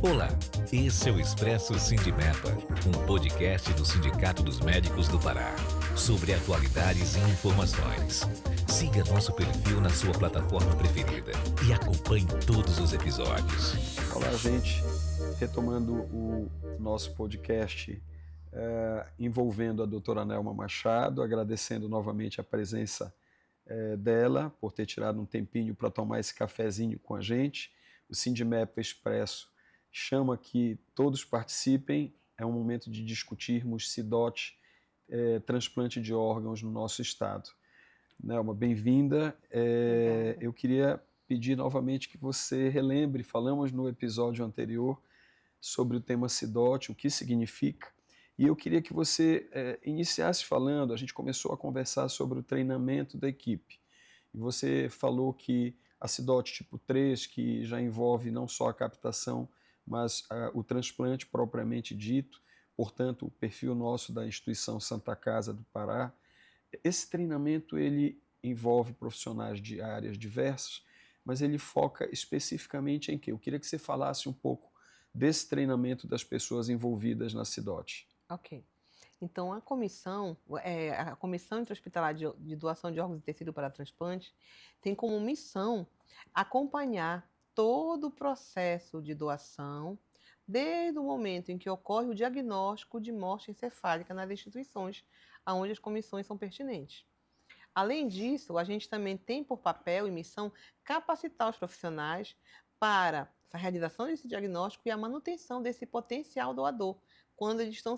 Olá, esse é o Expresso Sindimepa, um podcast do Sindicato dos Médicos do Pará, sobre atualidades e informações. Siga nosso perfil na sua plataforma preferida e acompanhe todos os episódios. Olá, gente. Retomando o nosso podcast envolvendo a doutora Nelma Machado, agradecendo novamente a presença dela, por ter tirado um tempinho para tomar esse cafezinho com a gente. O Sindimepa Expresso chama que todos participem, é um momento de discutirmos SIDOT, transplante de órgãos no nosso estado. Nelma, bem-vinda. Eu queria pedir novamente que você relembre, falamos no episódio anterior sobre o tema SIDOT, o que significa, e eu queria que você iniciasse falando, a gente começou a conversar sobre o treinamento da equipe, e você falou que a SIDOT tipo 3, que já envolve não só a captação, mas o transplante propriamente dito, portanto, o perfil nosso da instituição Santa Casa do Pará, esse treinamento ele envolve profissionais de áreas diversas, mas ele foca especificamente em quê? Eu queria que você falasse um pouco desse treinamento das pessoas envolvidas na SIDOT. Ok. Então, a Comissão Intra-Hospitalar de Doação de Órgãos e Tecido para Transplante tem como missão acompanhar todo o processo de doação, desde o momento em que ocorre o diagnóstico de morte encefálica nas instituições onde as comissões são pertinentes. Além disso, a gente também tem por papel e missão capacitar os profissionais para a realização desse diagnóstico e a manutenção desse potencial doador, quando eles estão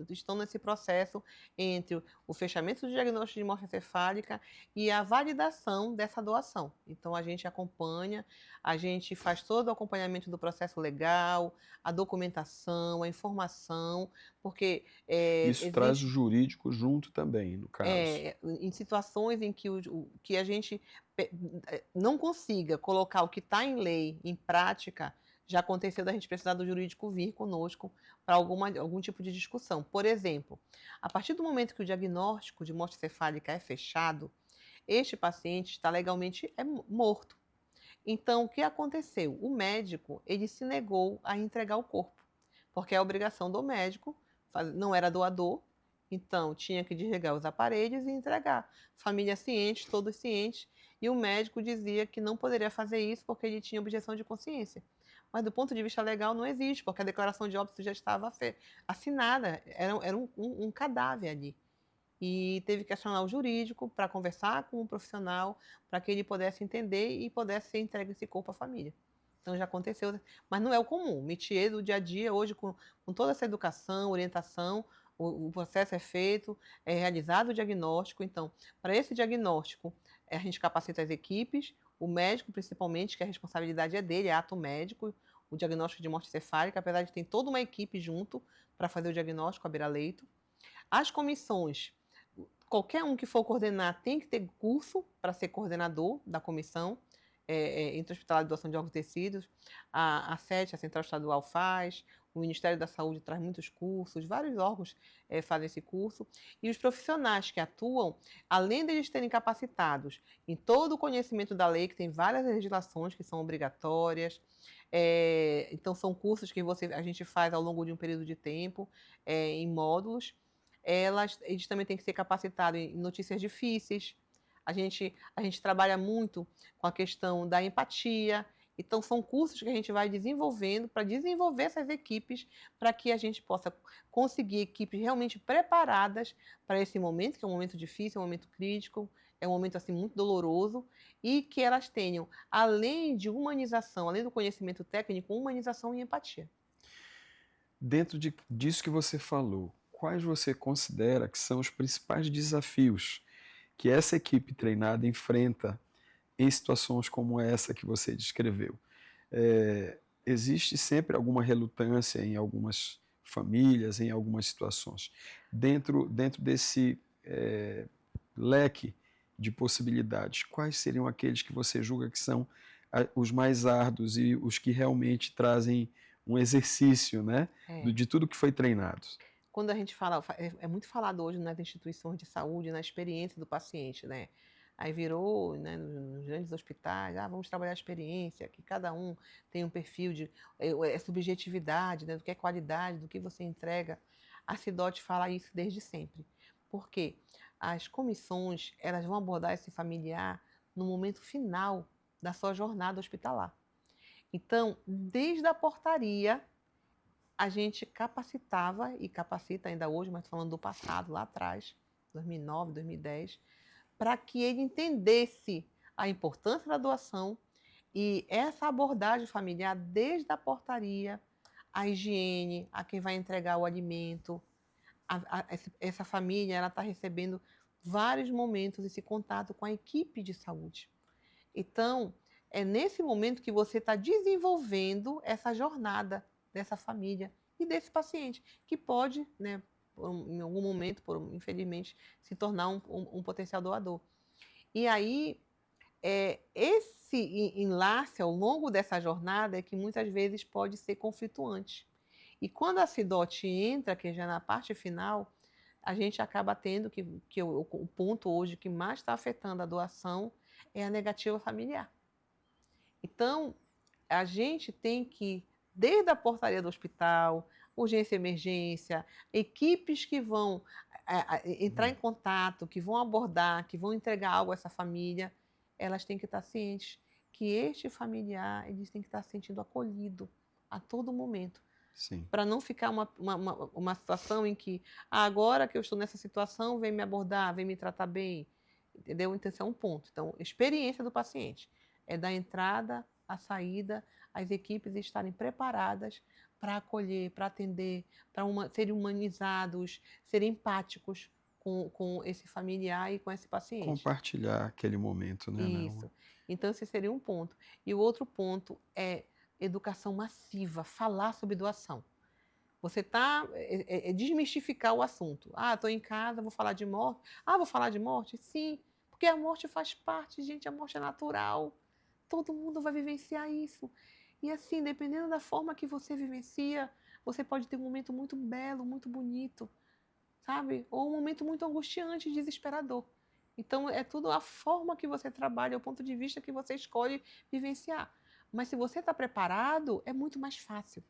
estão nesse processo entre o fechamento do diagnóstico de morte encefálica e a validação dessa doação. Então, a gente acompanha, a gente faz todo o acompanhamento do processo legal, a documentação, a informação, porque... Isso traz o jurídico junto também, no caso. Em situações em que a gente não consiga colocar o que está em lei em prática, já aconteceu da gente precisar do jurídico vir conosco para algum tipo de discussão. Por exemplo, a partir do momento que o diagnóstico de morte encefálica é fechado, este paciente está legalmente morto. Então, o que aconteceu? O médico, ele se negou a entregar o corpo, porque é a obrigação do médico, não era doador, então tinha que desligar os aparelhos e entregar. Família ciente, todos cientes, e o médico dizia que não poderia fazer isso porque ele tinha objeção de consciência. Mas do ponto de vista legal não existe, porque a declaração de óbito já estava assinada, era um cadáver ali. E teve que acionar o jurídico para conversar com o profissional, para que ele pudesse entender e pudesse ser entregue esse corpo à família. Então já aconteceu, mas não é o comum. O métier do dia a dia, hoje, com toda essa educação, orientação, o processo é feito, é realizado o diagnóstico. Então, para esse diagnóstico, a gente capacita as equipes, o médico principalmente, que a responsabilidade é dele, é ato médico, o diagnóstico de morte encefálica, apesar de ter toda uma equipe junto para fazer o diagnóstico à beira-leito. As comissões, qualquer um que for coordenar tem que ter curso para ser coordenador da comissão, Intra-Hospitalar de Doação de Órgãos e Tecidos, a SET, a Central Estadual faz, o Ministério da Saúde traz muitos cursos, vários órgãos fazem esse curso, e os profissionais que atuam, além deles terem capacitados em todo o conhecimento da lei, que tem várias legislações que são obrigatórias, então são cursos que a gente faz ao longo de um período de tempo, em módulos, eles também têm que ser capacitados em notícias difíceis. A gente trabalha muito com a questão da empatia. Então, são cursos que a gente vai desenvolvendo para desenvolver essas equipes, para que a gente possa conseguir equipes realmente preparadas para esse momento, que é um momento difícil, é um momento crítico, é um momento assim, muito doloroso, e que elas tenham, além de humanização, além do conhecimento técnico, humanização e empatia. Dentro disso que você falou, quais você considera que são os principais desafios que essa equipe treinada enfrenta em situações como essa que você descreveu? Existe sempre alguma relutância em algumas famílias, em algumas situações. Dentro desse leque de possibilidades, quais seriam aqueles que você julga que são os mais árduos e os que realmente trazem um exercício, né, de tudo que foi treinado? Quando a gente fala, é muito falado hoje nas instituições de saúde, na experiência do paciente, né? Aí virou, né, nos grandes hospitais, vamos trabalhar a experiência, que cada um tem um perfil de subjetividade, né, do que é qualidade, do que você entrega. A Cidote fala isso desde sempre. Por quê? As comissões, elas vão abordar esse familiar no momento final da sua jornada hospitalar. Então, desde a portaria, a gente capacitava, e capacita ainda hoje, mas falando do passado, lá atrás, 2009, 2010, para que ele entendesse a importância da doação e essa abordagem familiar desde a portaria, a higiene, a quem vai entregar o alimento. Essa família ela está recebendo vários momentos esse contato com a equipe de saúde. Então, é nesse momento que você está desenvolvendo essa jornada dessa família e desse paciente, que pode, né, em algum momento, infelizmente, se tornar um potencial doador. E aí, esse enlace ao longo dessa jornada é que muitas vezes pode ser conflituante. E quando a Cidote entra, que já na parte final, a gente acaba tendo que o ponto hoje que mais está afetando a doação é a negativa familiar. Então, a gente tem que, desde a portaria do hospital, urgência e emergência, equipes que vão entrar em contato, que vão abordar, que vão entregar algo a essa família, elas têm que estar cientes que este familiar, eles têm que estar se sentindo acolhido a todo momento. Para não ficar uma situação em que, agora que eu estou nessa situação, vem me abordar, vem me tratar bem, entendeu? Então, esse é um ponto. Então, experiência do paciente é da entrada à saída, as equipes estarem preparadas para acolher, para atender, para serem humanizados, serem empáticos com esse familiar e com esse paciente. Compartilhar aquele momento, né? Isso. Então, esse seria um ponto. E o outro ponto é educação massiva, falar sobre doação. Você está... desmistificar o assunto. Estou em casa, vou falar de morte. Vou falar de morte? Sim, porque a morte faz parte, gente, a morte é natural. Todo mundo vai vivenciar isso. E assim, dependendo da forma que você vivencia, você pode ter um momento muito belo, muito bonito, sabe? Ou um momento muito angustiante e desesperador. Então, é tudo a forma que você trabalha, o ponto de vista que você escolhe vivenciar. Mas se você está preparado, é muito mais fácil.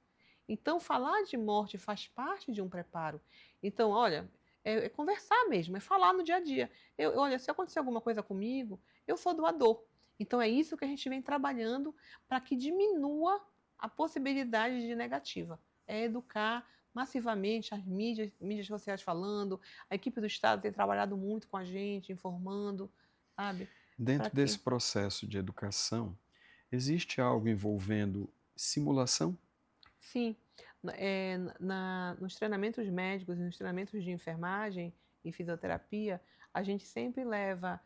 Então, falar de morte faz parte de um preparo. Então, olha, é conversar mesmo, é falar no dia a dia. Olha, se acontecer alguma coisa comigo, eu sou doador. Então, é isso que a gente vem trabalhando para que diminua a possibilidade de negativa. É educar massivamente as mídias sociais falando, a equipe do Estado tem trabalhado muito com a gente, informando, sabe? Dentro desse processo de educação, existe algo envolvendo simulação? Sim. Nos treinamentos médicos e nos treinamentos de enfermagem e fisioterapia, a gente sempre leva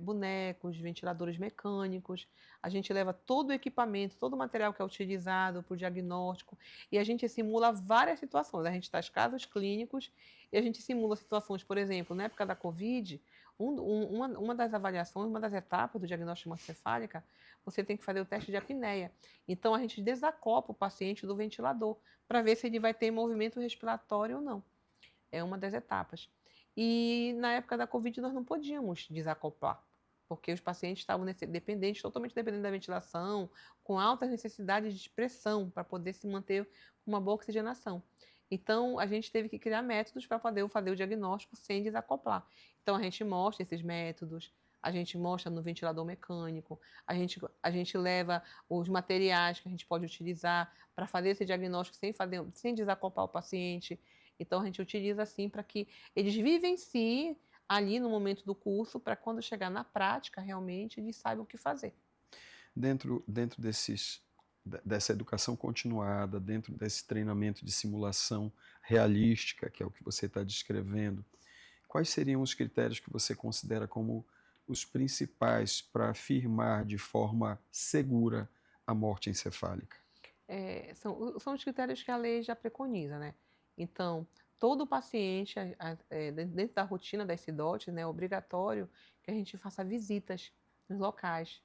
bonecos, ventiladores mecânicos, a gente leva todo o equipamento, todo o material que é utilizado para o diagnóstico e a gente simula várias situações. A gente traz casos clínicos e a gente simula situações, por exemplo, na época da Covid, uma das avaliações, uma das etapas do diagnóstico de morte cefálica, você tem que fazer o teste de apneia. Então, a gente desacopla o paciente do ventilador para ver se ele vai ter movimento respiratório ou não. É uma das etapas. E na época da Covid nós não podíamos desacoplar, porque os pacientes estavam totalmente dependentes da ventilação, com altas necessidades de pressão para poder se manter com uma boa oxigenação. Então, a gente teve que criar métodos para poder fazer o diagnóstico sem desacoplar. Então, a gente mostra esses métodos, a gente mostra no ventilador mecânico, a gente leva os materiais que a gente pode utilizar para fazer esse diagnóstico sem desacoplar o paciente. Então, a gente utiliza assim para que eles vivenciem ali no momento do curso, para quando chegar na prática, realmente, eles saibam o que fazer. Dentro dessa educação continuada, dentro desse treinamento de simulação realística, que é o que você está descrevendo, quais seriam os critérios que você considera como os principais para afirmar de forma segura a morte encefálica? São os critérios que a lei já preconiza, né? Então, todo paciente, dentro da rotina das Cidotes, né, é obrigatório que a gente faça visitas nos locais.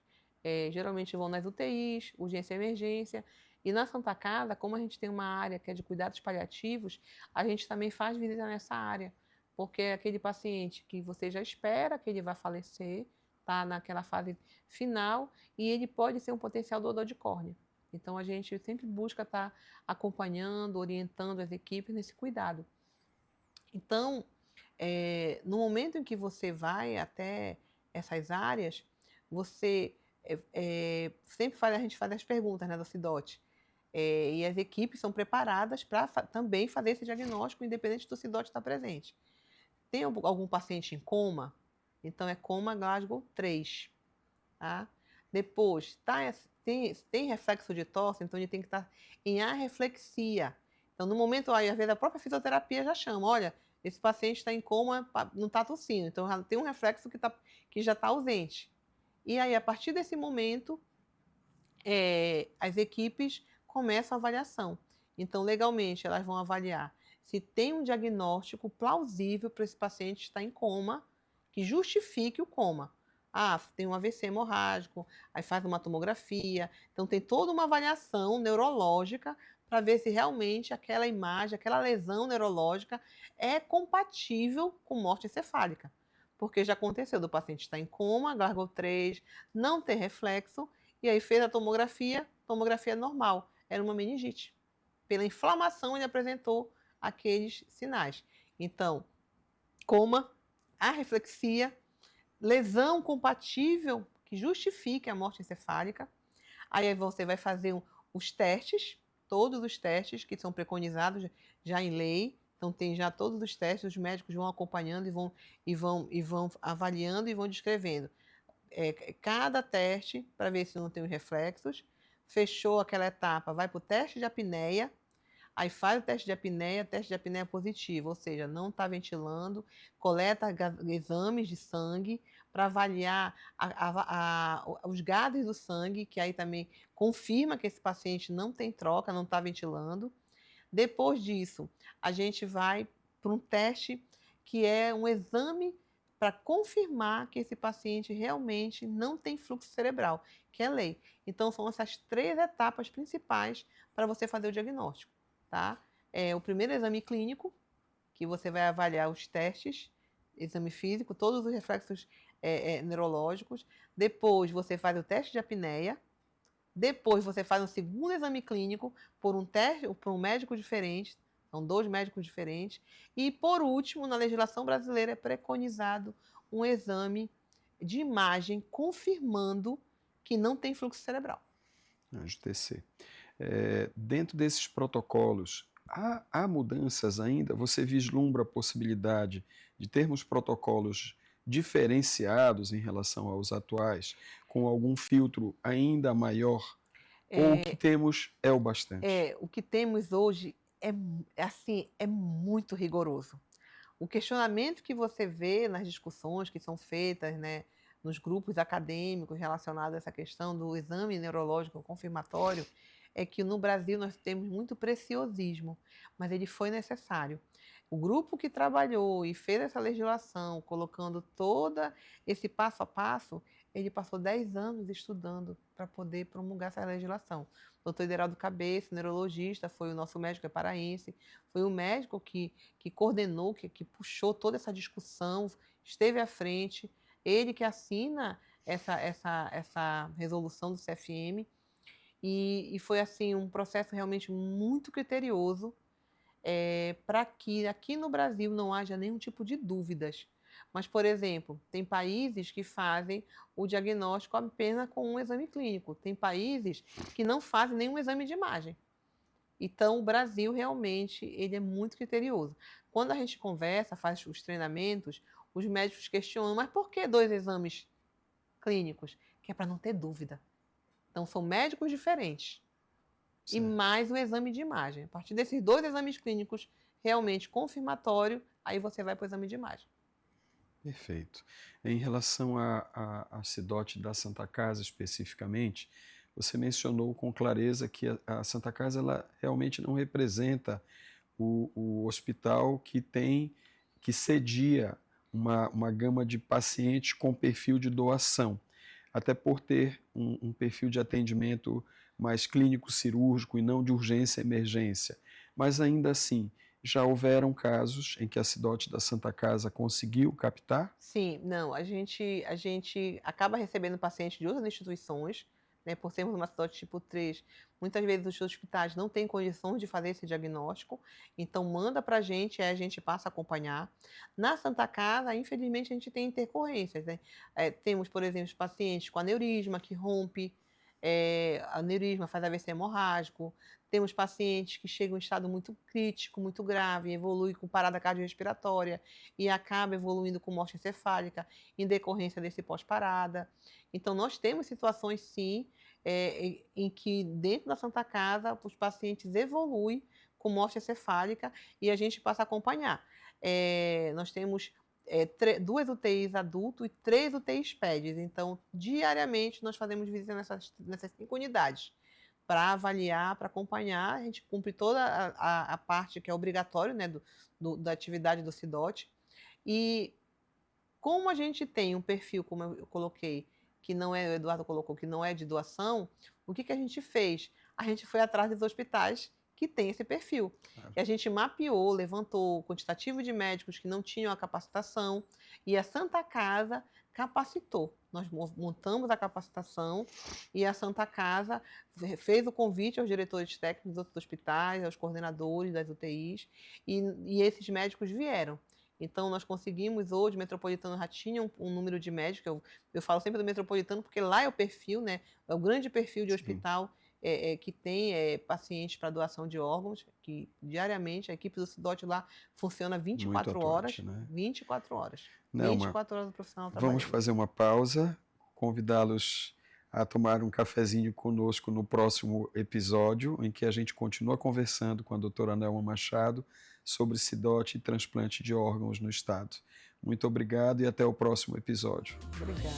Geralmente vão nas UTIs, urgência e emergência. E na Santa Casa, como a gente tem uma área que é de cuidados paliativos, a gente também faz visita nessa área. Porque é aquele paciente que você já espera que ele vai falecer, está naquela fase final e ele pode ser um potencial doador de córnea. Então, a gente sempre busca estar acompanhando, orientando as equipes nesse cuidado. Então, no momento em que você vai até essas áreas, você sempre a gente faz as perguntas, né, do CIDOT. E as equipes são preparadas para também fazer esse diagnóstico, independente do CIDOT estar presente. Tem algum paciente em coma? Então, é coma Glasgow 3. Tá? Depois, tem reflexo de tosse, então ele tem que estar em arreflexia. Então, no momento, aí, às vezes, a própria fisioterapia já chama, olha, esse paciente está em coma, não está tossindo, então tem um reflexo que já está ausente. E aí, a partir desse momento, as equipes começam a avaliação. Então, legalmente, elas vão avaliar se tem um diagnóstico plausível para esse paciente estar em coma, que justifique o coma. Tem um AVC hemorrágico, aí faz uma tomografia. Então, tem toda uma avaliação neurológica para ver se realmente aquela imagem, aquela lesão neurológica é compatível com morte encefálica. Porque já aconteceu do paciente estar em coma, Glasgow 3, não ter reflexo, e aí fez a tomografia normal, era uma meningite. Pela inflamação ele apresentou aqueles sinais. Então, coma, arreflexia, lesão compatível que justifique a morte encefálica. Aí você vai fazer os testes, todos os testes que são preconizados já em lei. Então tem já todos os testes, os médicos vão acompanhando e vão avaliando e vão descrevendo cada teste para ver se não tem os reflexos. Fechou aquela etapa, vai para o teste de apneia. Aí faz o teste de apneia positivo, ou seja, não está ventilando, coleta exames de sangue para avaliar os gases do sangue, que aí também confirma que esse paciente não tem troca, não está ventilando. Depois disso, a gente vai para um teste que é um exame para confirmar que esse paciente realmente não tem fluxo cerebral, que é lei. Então, são essas 3 etapas principais para você fazer o diagnóstico. Tá? O primeiro exame clínico, que você vai avaliar os testes, exame físico, todos os reflexos neurológicos. Depois você faz o teste de apneia. Depois você faz um segundo exame clínico por um médico diferente. São 2 médicos diferentes. E, por último, na legislação brasileira é preconizado um exame de imagem confirmando que não tem fluxo cerebral. TC. Dentro desses protocolos, há mudanças ainda? Você vislumbra a possibilidade de termos protocolos diferenciados em relação aos atuais, com algum filtro ainda maior? Ou o que temos é o bastante? O que temos hoje é muito rigoroso. O questionamento que você vê nas discussões que são feitas, né, nos grupos acadêmicos relacionados a essa questão do exame neurológico confirmatório, é que no Brasil nós temos muito preciosismo, mas ele foi necessário. O grupo que trabalhou e fez essa legislação, colocando todo esse passo a passo, ele passou 10 anos estudando para poder promulgar essa legislação. O doutor Ideraldo Cabeça, neurologista, foi o nosso médico paraense, foi o médico que coordenou, que puxou toda essa discussão, esteve à frente, ele que assina essa resolução do CFM, e foi assim um processo realmente muito criterioso para que aqui no Brasil não haja nenhum tipo de dúvidas. Mas, por exemplo, tem países que fazem o diagnóstico apenas com um exame clínico. Tem países que não fazem nenhum exame de imagem. Então, o Brasil realmente ele é muito criterioso. Quando a gente conversa, faz os treinamentos, os médicos questionam, mas por que 2 exames clínicos? Que é para não ter dúvida. Então, são médicos diferentes. Certo. E mais o exame de imagem. A partir desses 2 exames clínicos realmente confirmatório, aí você vai para o exame de imagem. Perfeito. Em relação à CIDOT da Santa Casa especificamente, você mencionou com clareza que a Santa Casa ela realmente não representa o hospital que cedia uma gama de pacientes com perfil de doação, até por ter um perfil de atendimento mais clínico-cirúrgico e não de urgência e emergência. Mas ainda assim, já houveram casos em que a Cidote da Santa Casa conseguiu captar? Sim, não, a gente acaba recebendo pacientes de outras instituições, né, por sermos uma cidade tipo 3, muitas vezes os hospitais não têm condições de fazer esse diagnóstico, então manda para a gente, aí a gente passa a acompanhar. Na Santa Casa, infelizmente, a gente tem intercorrências, né? Temos, por exemplo, os pacientes com aneurisma que rompe, aneurisma faz AVC hemorrágico, temos pacientes que chegam em estado muito crítico, muito grave, evolui com parada cardiorrespiratória e acaba evoluindo com morte encefálica em decorrência desse pós-parada. Então, nós temos situações, sim, em que dentro da Santa Casa os pacientes evoluem com morte encefálica e a gente passa a acompanhar. Nós temos 2 UTIs adulto e 3 UTIs PEDs. Então, diariamente, nós fazemos visita nessas 5 unidades para avaliar, para acompanhar. A gente cumpre toda a parte que é obrigatório, né, da atividade do CIDOT. E como a gente tem um perfil, como eu coloquei, que não é, o Eduardo colocou, que não é de doação, o que a gente fez? A gente foi atrás dos hospitais que têm esse perfil. Claro. E a gente mapeou, levantou o quantitativo de médicos que não tinham a capacitação e a Santa Casa capacitou. Nós montamos a capacitação e a Santa Casa fez o convite aos diretores técnicos dos outros hospitais, aos coordenadores das UTIs, e esses médicos vieram. Então, nós conseguimos hoje, o Metropolitano já tinha um número de médicos, eu falo sempre do Metropolitano, porque lá é o perfil, né? É o grande perfil de hospital que tem pacientes para doação de órgãos, que diariamente a equipe do CIDOT lá funciona 24 Muito horas. atuante, né? 24 horas. Nelma, 24 horas do profissional trabalhando. vamos fazer uma pausa, convidá-los a tomar um cafezinho conosco no próximo episódio, em que a gente continua conversando com a doutora Nelma Machado sobre CIDOT e transplante de órgãos no Estado. Muito obrigado e até o próximo episódio. Obrigada.